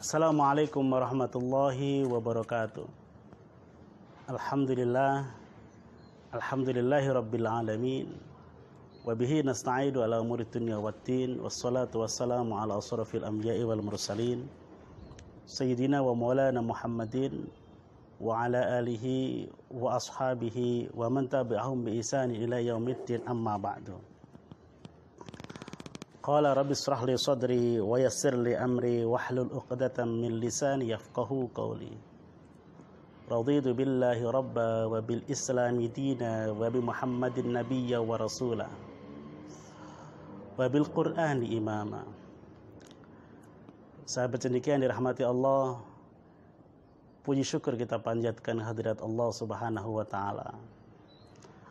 Assalamualaikum warahmatullahi wabarakatuh. Alhamdulillahi rabbil alamin. Wabihi nasta'inu ala umuri dunya waddin. Wassalatu wassalamu ala asrafil anbiya'i wal mursalin Sayyidina wa maulana Muhammadin wa ala alihi wa ashabihi wa man tabi'ahum bi ihsani ila yaumiddin, amma ba'du. Qala rabbi israh li sadri wa yassir li amri wahlul 'uqdatam min lisani yafqahu qawli. Raditu billahi rabba wa bil islami dina wa bi Muhammadin nabiyya wa rasula wa bil Qur'ani imama. Sahabat cendekian dirahmati Allah, puji syukur kita panjatkan hadirat Allah Subhanahu wa taala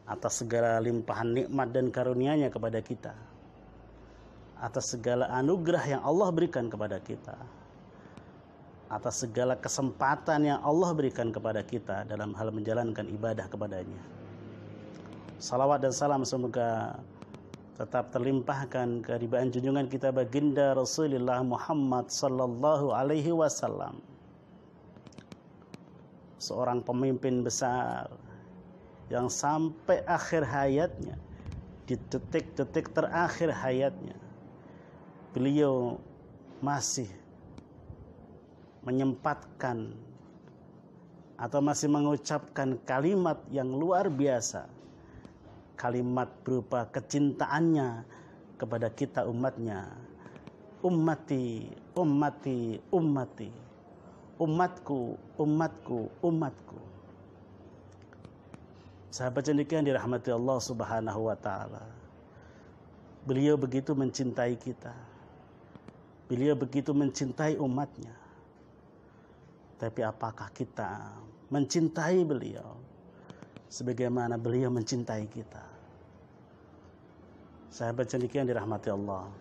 atas segala limpahan nikmat dan karunia-Nya kepada kita, atas segala anugerah yang Allah berikan kepada kita, atas segala kesempatan yang Allah berikan kepada kita dalam hal menjalankan ibadah kepadanya. Salawat dan salam semoga tetap terlimpahkan kehadiran junjungan kita baginda Rasulullah Muhammad sallallahu alaihi wasallam, seorang pemimpin besar yang sampai akhir hayatnya, di detik-detik terakhir hayatnya, beliau masih menyempatkan atau masih mengucapkan kalimat yang luar biasa, kalimat berupa kecintaannya kepada kita umatnya. Ummati, ummati, ummati, umatku, umatku, umatku. Sahabat cendekian dirahmati Allah Subhanahu wa taala, beliau begitu mencintai kita, beliau begitu mencintai umatnya. Tapi apakah kita mencintai beliau sebagaimana beliau mencintai kita? Sahabat cendekian dirahmati Allah,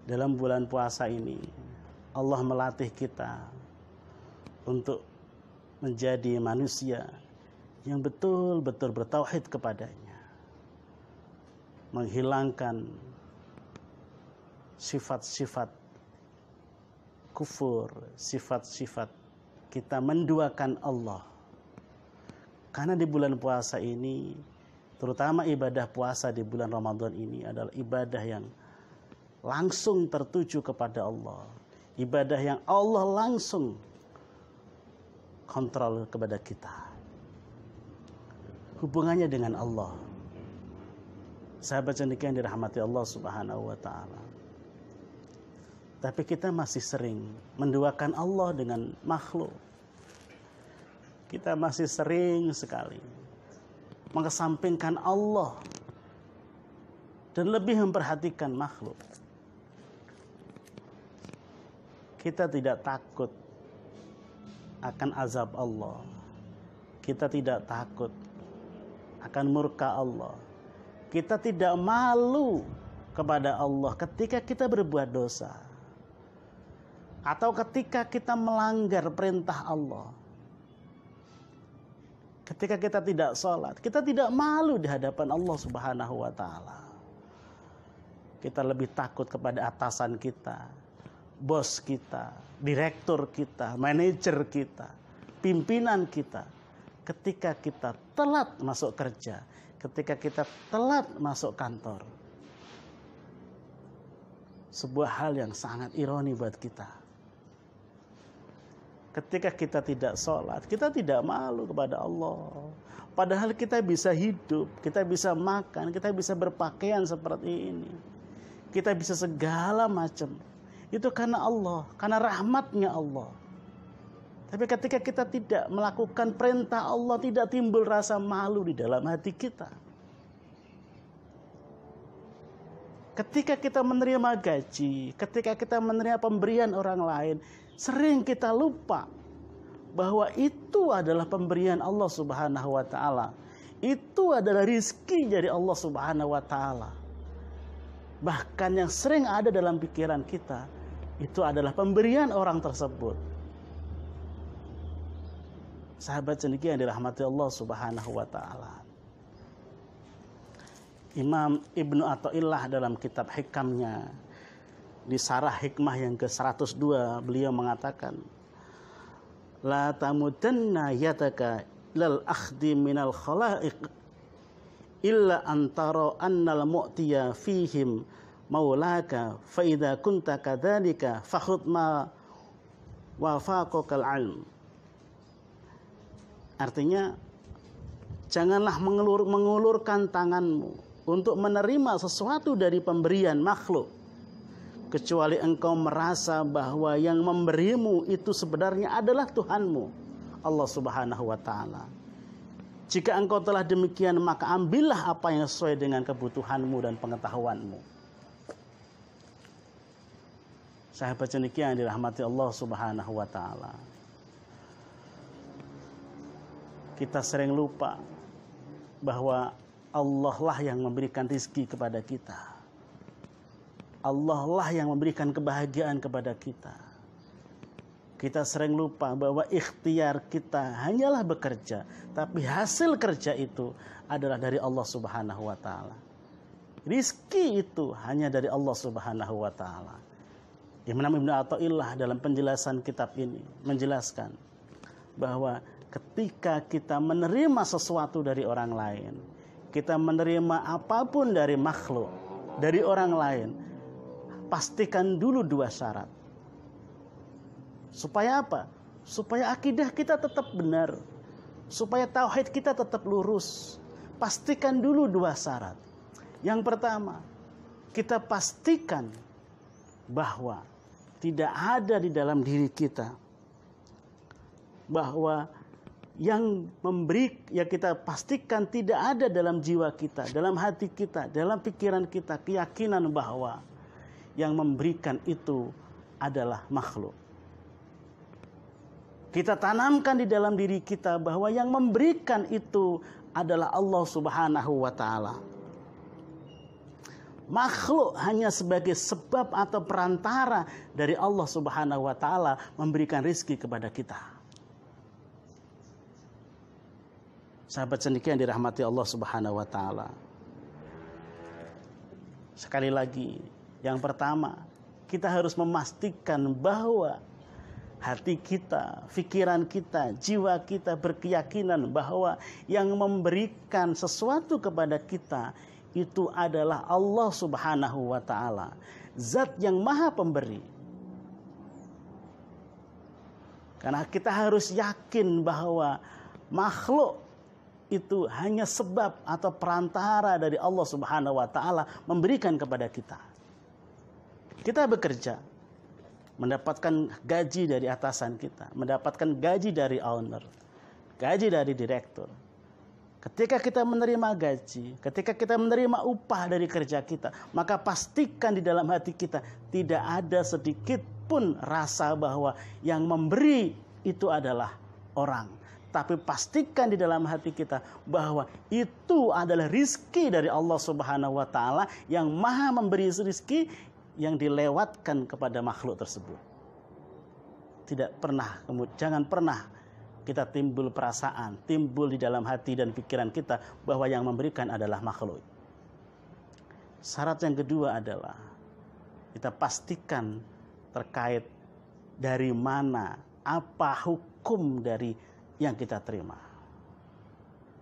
dalam bulan puasa ini Allah melatih kita untuk menjadi manusia yang betul-betul bertauhid kepadanya, menghilangkan sifat-sifat kufur, sifat-sifat kita menduakan Allah. Karena di bulan puasa ini, terutama ibadah puasa di bulan Ramadan ini adalah ibadah yang langsung tertuju kepada Allah, ibadah yang Allah langsung kontrol kepada kita, hubungannya dengan Allah. Sahabat cendekian dirahmati Allah Subhanahu wa taala, tapi kita masih sering menduakan Allah dengan makhluk. Kita masih sering sekali mengesampingkan Allah dan lebih memperhatikan makhluk. Kita tidak takut akan azab Allah. Kita tidak takut akan murka Allah. Kita tidak malu kepada Allah ketika kita berbuat dosa, atau ketika kita melanggar perintah Allah. Ketika kita tidak sholat, kita tidak malu di hadapan Allah Subhanahu wa ta'ala. Kita lebih takut kepada atasan kita, bos kita, direktur kita, manajer kita, pimpinan kita. Ketika kita telat masuk kerja, ketika kita telat masuk kantor. Sebuah hal yang sangat ironi buat kita. Ketika kita tidak sholat, kita tidak malu kepada Allah. Padahal kita bisa hidup, kita bisa makan, kita bisa berpakaian seperti ini, kita bisa segala macam. Itu karena Allah, karena rahmatnya Allah. Tapi ketika kita tidak melakukan perintah Allah, tidak timbul rasa malu di dalam hati kita. Ketika kita menerima gaji, ketika kita menerima pemberian orang lain, sering kita lupa bahwa itu adalah pemberian Allah Subhanahu wa ta'ala. Itu adalah rizki dari Allah Subhanahu wa ta'ala. Bahkan yang sering ada dalam pikiran kita, itu adalah pemberian orang tersebut. Sahabat cendekian dirahmati Allah Subhanahu wa ta'ala, Imam Ibnu Athaillah dalam kitab Hikamnya Di sarah hikmah yang ke-102 beliau mengatakan, la tamudanna yataka lal akhdi minal khalaiq illa antara annal mu'tiya fihim maulaka fa idza kunta kadzalika fakhud ma wafaqakal ilm. Artinya, janganlah mengulurkan tanganmu untuk menerima sesuatu dari pemberian makhluk, kecuali engkau merasa bahwa yang memberimu itu sebenarnya adalah Tuhanmu, Allah Subhanahu wa Ta'ala. Jika engkau telah demikian, maka ambillah apa yang sesuai dengan kebutuhanmu dan pengetahuanmu. Sahabat cendekia yang dirahmati Allah Subhanahu wa Ta'ala, kita sering lupa bahwa Allah lah yang memberikan rizki kepada kita. Allah lah yang memberikan kebahagiaan kepada kita. Kita sering lupa bahwa ikhtiar kita hanyalah bekerja, tapi hasil kerja itu adalah dari Allah Subhanahu wa Ta'ala. Rizki itu hanya dari Allah Subhanahu wa Ta'ala. Imam Ibn Athaillah dalam penjelasan kitab ini menjelaskan bahwa ketika kita menerima sesuatu dari orang lain, kita menerima apapun dari makhluk, dari orang lain, pastikan dulu 2 syarat. Supaya apa? Supaya akidah kita tetap benar, supaya tauhid kita tetap lurus. Pastikan dulu 2 syarat. Yang pertama, kita pastikan bahwa tidak ada di dalam diri kita, bahwa yang memberi, ya kita pastikan tidak ada dalam jiwa kita, dalam hati kita, dalam pikiran kita keyakinan bahwa yang memberikan itu adalah makhluk. Kita tanamkan di dalam diri kita bahwa yang memberikan itu adalah Allah Subhanahu wa Ta'ala. Makhluk hanya sebagai sebab atau perantara dari Allah Subhanahu wa Ta'ala memberikan rizki kepada kita. Sahabat cendekia yang dirahmati Allah Subhanahu wa Ta'ala, sekali lagi, yang pertama, kita harus memastikan bahwa hati kita, pikiran kita, jiwa kita berkeyakinan bahwa yang memberikan sesuatu kepada kita itu adalah Allah Subhanahu wa Ta'ala, Zat yang Maha Pemberi. Karena kita harus yakin bahwa makhluk itu hanya sebab atau perantara dari Allah Subhanahu wa Ta'ala memberikan kepada kita. Kita bekerja, mendapatkan gaji dari atasan kita, mendapatkan gaji dari owner, gaji dari direktur. Ketika kita menerima gaji, ketika kita menerima upah dari kerja kita, maka pastikan di dalam hati kita tidak ada sedikit pun rasa bahwa yang memberi itu adalah orang. Tapi pastikan di dalam hati kita bahwa itu adalah rizki dari Allah Subhanahu wa Ta'ala yang Maha memberi rizki yang dilewatkan kepada makhluk tersebut. Jangan pernah kita timbul perasaan, timbul di dalam hati dan pikiran kita bahwa yang memberikan adalah makhluk. Syarat yang kedua adalah kita pastikan terkait dari mana, apa hukum dari yang kita terima.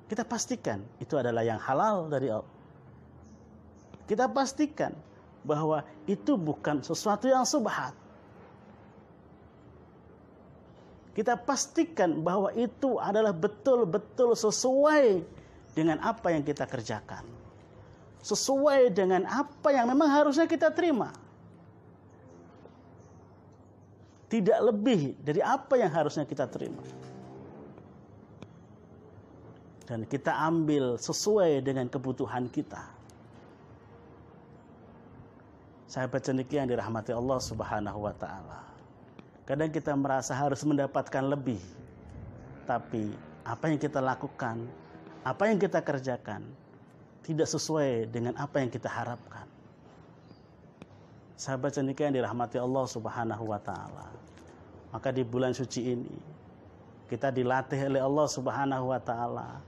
Kita pastikan itu adalah yang halal dari Allah. Kita pastikan bahwa itu bukan sesuatu yang subhat. Kita pastikan bahwa itu adalah betul-betul sesuai dengan apa yang kita kerjakan. Sesuai dengan apa yang memang harusnya kita terima. Tidak lebih dari apa yang harusnya kita terima. Dan kita ambil sesuai dengan kebutuhan kita. Sahabat cendekia yang dirahmati Allah Subhanahu wa Ta'ala, kadang kita merasa harus mendapatkan lebih, tapi apa yang kita lakukan, apa yang kita kerjakan tidak sesuai dengan apa yang kita harapkan. Sahabat cendekia yang dirahmati Allah Subhanahu wa Ta'ala, maka di bulan suci ini kita dilatih oleh Allah Subhanahu wa Ta'ala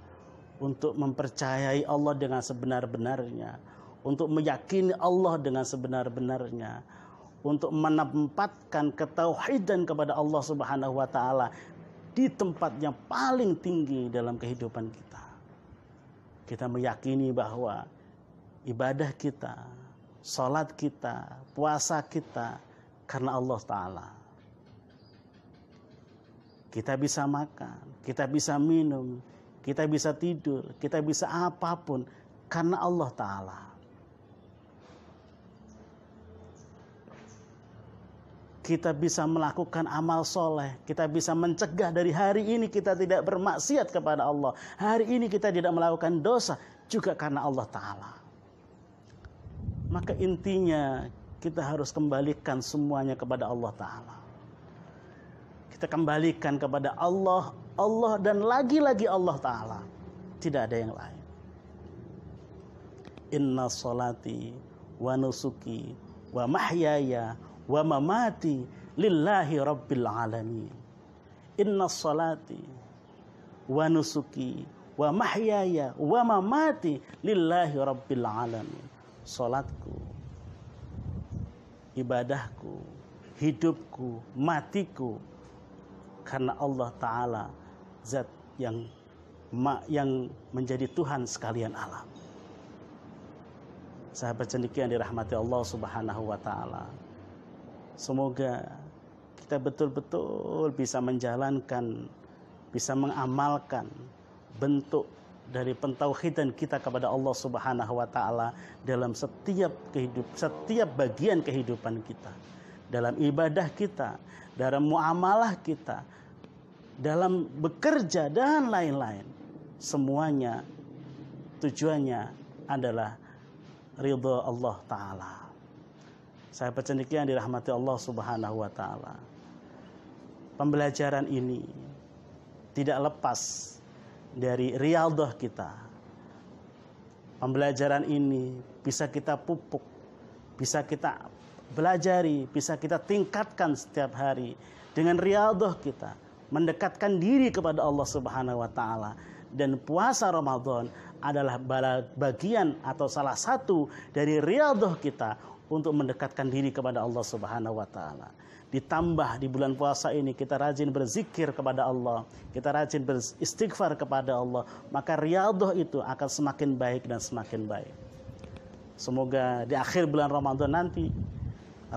untuk mempercayai Allah dengan sebenar-benarnya, untuk meyakini Allah dengan sebenar-benarnya, untuk menempatkan ketauhidan kepada Allah Subhanahu wa taala di tempatnya paling tinggi dalam kehidupan kita. Kita meyakini bahwa ibadah kita, salat kita, puasa kita karena Allah taala. Kita bisa makan, kita bisa minum, kita bisa tidur, kita bisa apapun karena Allah taala. Kita bisa melakukan amal soleh, kita bisa mencegah dari hari ini kita tidak bermaksiat kepada Allah, hari ini kita tidak melakukan dosa juga karena Allah Ta'ala. Maka intinya kita harus kembalikan semuanya kepada Allah Ta'ala. Kita kembalikan kepada Allah dan lagi-lagi Allah Ta'ala, tidak ada yang lain. Inna sholati wa nusuki wa mahyaya wa mamati lillahi rabbil alamin. Inna sholati wa nusuki wa mahyaya wa mamati lillahi rabbil alamin. Salatku, ibadahku, hidupku, matiku karena Allah Ta'ala, zat yang menjadi Tuhan sekalian alam. Sahabat cendekia yang dirahmati Allah Subhanahu wa taala, semoga kita betul-betul bisa menjalankan, bisa mengamalkan bentuk dari pentauhidan kita kepada Allah Subhanahu wa taala dalam setiap bagian kehidupan kita. Dalam ibadah kita, dalam muamalah kita, dalam bekerja dan lain-lain. Semuanya tujuannya adalah ridha Allah taala. Sahabat cendekia yang dirahmati Allah Subhanahu wa taala, pembelajaran ini tidak lepas dari riyadhah kita. Pembelajaran ini bisa kita pupuk, bisa kita belajari, bisa kita tingkatkan setiap hari dengan riyadhah kita, mendekatkan diri kepada Allah Subhanahu wa taala. Dan puasa Ramadan adalah bagian atau salah satu dari riyadhah kita untuk mendekatkan diri kepada Allah Subhanahu wa taala. Ditambah di bulan puasa ini kita rajin berzikir kepada Allah, kita rajin beristighfar kepada Allah, maka riyadhah itu akan semakin baik dan semakin baik. Semoga di akhir bulan Ramadan nanti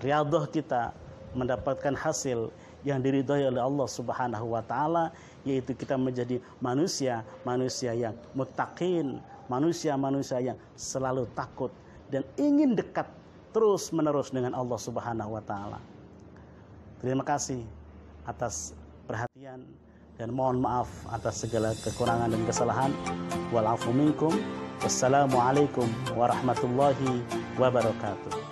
riyadhah kita mendapatkan hasil yang diridhai oleh Allah Subhanahu wa taala, yaitu kita menjadi manusia yang muttaqin, manusia yang selalu takut dan ingin dekat terus-menerus dengan Allah Subhanahu wa taala. Terima kasih atas perhatian dan mohon maaf atas segala kekurangan dan kesalahan. Wal afu minkum. Wassalamualaikum warahmatullahi wabarakatuh.